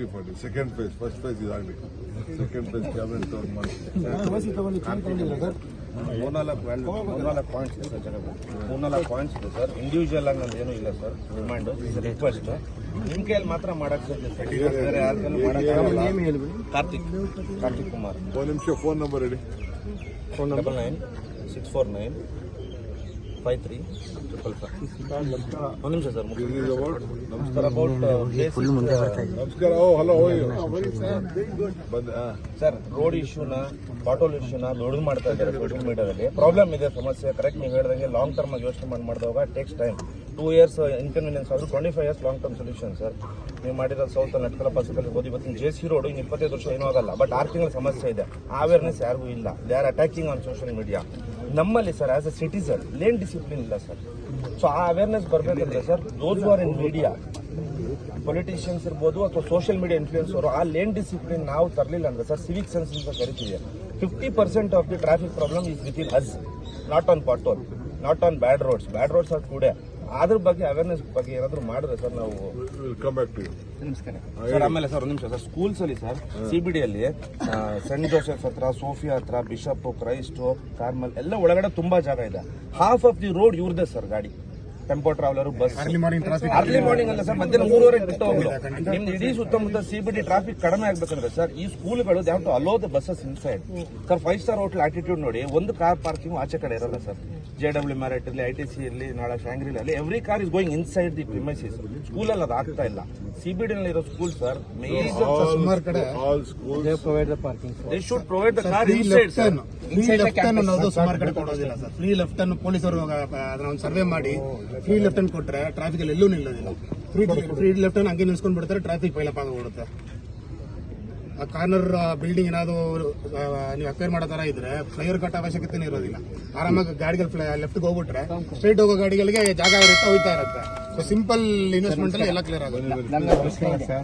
340. Second phase. First phase is ugly. Second phase cabinet government. ಮೂರ್ನಾಲ್ಕು points ಇದೆ sir ಜನಗಳು. ಮೂರ್ನಾಲ್ಕು ಪಾಯಿಂಟ್ಸ್ ಇದೆ ಸರ್. ಇಂಡಿವಿಜುವಲ್ ಆಗಿ ನಂದು ಏನೂ ಇಲ್ಲ ಸರ್. ಡಿಮ್ಯಾಂಡು ರಿಕ್ವೆಸ್ಟ್ ನಿಮ್ಮ ಕೈಯಲ್ಲಿ ಮಾತ್ರ ಮಾಡಕ್ಕೆ ಸಾಧ್ಯ ಸರ್. ಬೇರೆ ಯಾರ ಕೈಲೂ ಮಾಡಕ್ಕೆ. ಕಾರ್ತಿಕ್ ಕುಮಾರ್. ಒಂದು ನಿಮಿಷ ಫೋನ್ ನಂಬರ್ ಹೇಳಿ. 99 649 5355. ಒಂದು ನಿಮಿಷ ಸರ್. ನಮಸ್ಕಾರ. ನಮಸ್ಕಾರ. ಹಲೋ ಸರ್, ರೋಡ್ ಇಶ್ಯೂನ ಪಾಟೋಲ್ ಇಶ್ಯೂನ ದೊಡ್ಡದು ಮಾಡ್ತಾ ಇದ್ದಾರೆ ಸೋಷಿಯಲ್ ಮೀಡಿಯಾದಲ್ಲಿ. ಪ್ರಾಬ್ಲಮ್ ಇದೆ, ಸಮಸ್ಯೆ ಕರೆಕ್ಟ್ ನೀವು ಹೇಳಿದಂಗೆ ಲಾಂಗ್ ಟರ್ಮ್ ಆಗಿ ಯೋಚನೆ ಮಾಡಿದಾಗ ಟೇಕ್ಸ್ ಟೈಮ್. 2 years ಇನ್ಕನ್ವೀನಿಯನ್ಸ್ ಆದರೂ 25 years long term solution sir. ನೀವು ಮಾಡಿರೋದು ಸೌತ್ ನಟ್ಕಲ ಪಸಕಲ್ಲಿ ಹೋಗಿ ಇವತ್ತಿನ JC ರೋಡ್ ಇನ್ನು 25 ವರ್ಷ ಏನೂ ಆಗಲ್ಲ. ಬಟ್ 6 ತಿಂಗಳ ಸಮಸ್ಯೆ ಇದೆ. ಅವೇರ್ನೆಸ್ ಯಾರಿಗೂ ಇಲ್ಲ. They are attacking on social media. ನಮ್ಮಲ್ಲಿ sir as a citizen lane discipline ಇಲ್ಲ ಸರ್. ಸೊ ಆ ಅವೇರ್ನೆಸ್ ಬರಬೇಕಂದ್ರೆ sir, those are in media, politicians ಇರ್ಬೋದು ಅಥವಾ ಸೋಷಿಯಲ್ ಮೀಡಿಯಾ ಇನ್ಫ್ಲೂಯೆನ್ಸ್ ಅವರು ಆ ಲೇನ್ ಡಿಸಿಪ್ಲಿನ್ ನಾವು ತರಲಿಲ್ಲ ಅಂದ್ರೆ ಸರ್, ಸಿವಿಕ್ ಸೆನ್ಸ್ ಅಂತ ಕರಿತೀವಿ. 50% of the traffic problem is with in us, not on pothole, not on bad roads. Bad roads are today. ಅದ್ರ ಬಗ್ಗೆ ಅವೇರ್ನೆಸ್ ಬಗ್ಗೆ ಏನಾದ್ರು ಮಾಡಿದ್ರೆ ಸರ್ ನಾವು ಕಮ್ ಬ್ಯಾಕ್ ಟು ಯು. ನಮಸ್ಕಾರ ಸರ್. ಆಮೇಲೆ ಸರ್ ಒಂದು ನಿಮಿಷ ಸರ್, ಸ್ಕೂಲ್ಸ್ ಅಲ್ಲಿ ಸರ್ CBDಯಲ್ಲಿ ಸೆಂಟ್ ಜೋಸೆಫ್ ಹತ್ರ, ಸೋಫಿಯಾ ಹತ್ರ, ಬಿಷಪ್, ಕ್ರೈಸ್ಟ್, ಕಾರ್ಮಲ್ ಎಲ್ಲ ಒಳಗಡೆ ತುಂಬಾ ಜಾಗ ಇದೆ. ಹಾಫ್ ಆಫ್ ದಿ ರೋಡ್ ಇವ್ರದೇ ಸರ್. ಗಾಡಿ, tempo traveller, bus. Early morning ಅಲ್ಲ ಸರ್, ಮಧ್ಯಾಹ್ನ 3:30 ಬಿಟ್ಟು ಹೋಗ್ಲು. ನಿಮ್ದು ಇಡೀ ಸುತ್ತಮುತ್ತ CBD ಟ್ರಾಫಿಕ್ ಕಡಿಮೆ ಆಗ್ಬೇಕಂದ್ರೆ ಸರ್, ಈ ಸ್ಕೂಲ್ಗಳು they have to allow the buses inside. Sir 5-star hotel attitude ನೋಡಿ, ಒಂದು ಕಾರ್ ಪಾರ್ಕಿಂಗ್ ಆಚೆ ಕಡೆ ಇರಲ್ಲ ಸರ್. JW ಮ್ಯಾರೆಟ್ ಇರಲಿ, ITC ಇರಲಿ, ನಾಳೆ ಶಾಂಗ್ರಿಲಲ್ಲಿ every car is going inside the premises. ಸ್ಕೂಲಲ್ಲಿ ಅದು ಆಗ್ತಾ ಇಲ್ಲ. CBD ನಲ್ಲಿರೋ ಸ್ಕೂಲ್ ಸರ್ ಸುಮಾರು ಕಡೆ they should provide the car inside sir. ಸುಮಾರು ಕಡೆ ಕೊಡೋದಿಲ್ಲ ಸರ್. ಫ್ರೀ ಲೆಫ್ಟ್ ಅನ್ನು ಪೊಲೀಸರು ಅದನ್ನ ಒಂದು ಸರ್ವೆ ಮಾಡಿ ಫ್ರೀ ಲೆಫ್ಟ್ ಅನ್ನು ಕೊಟ್ರೆ ಟ್ರಾಫಿಕ್ ಅಲ್ಲಿ ಎಲ್ಲೂ ನಿಲ್ಲೋದಿಲ್ಲ. ಫ್ರೀ ಲೆಫ್ಟ್ ಅನ್ನು ಹಂಗೆ ನಿಲ್ಸ್ಕೊಂಡ್ ಬಿಡ್ತಾರೆ, ಟ್ರಾಫಿಕ್ ಪೈಲಪ್ ಆಗೋಗ್ಬಿಡುತ್ತೆ. ಆ ಕಾರ್ನರ್ ಬಿಲ್ಡಿಂಗ್ ಏನಾದ್ರು ನೀವು ಅಕ್ವೈರ್ ಮಾಡೋ ತರ ಇದ್ರೆ ಫ್ಲೈಓವರ್ ಕಟ್ ಅವಶ್ಯಕತೆ ಇರೋದಿಲ್ಲ. ಆರಾಮಾಗಿ ಗಾಡಿಗಳು ಲೆಫ್ಟ್ಗೆ ಹೋಗ್ಬಿಟ್ರೆ ಸ್ಟ್ರೈಟ್ ಹೋಗೋ ಗಾಡಿಗಳಿಗೆ ಜಾಗ ಇರುತ್ತೆ, ಹೋಗ್ತಾ ಇರುತ್ತೆ. ಸೊ ಸಿಂಪಲ್ ಇನ್ವೆಸ್ಟ್ಮೆಂಟ್ ಅಲ್ಲಿ ಎಲ್ಲ ಕ್ಲಿಯರ್ ಆಗುತ್ತೆ.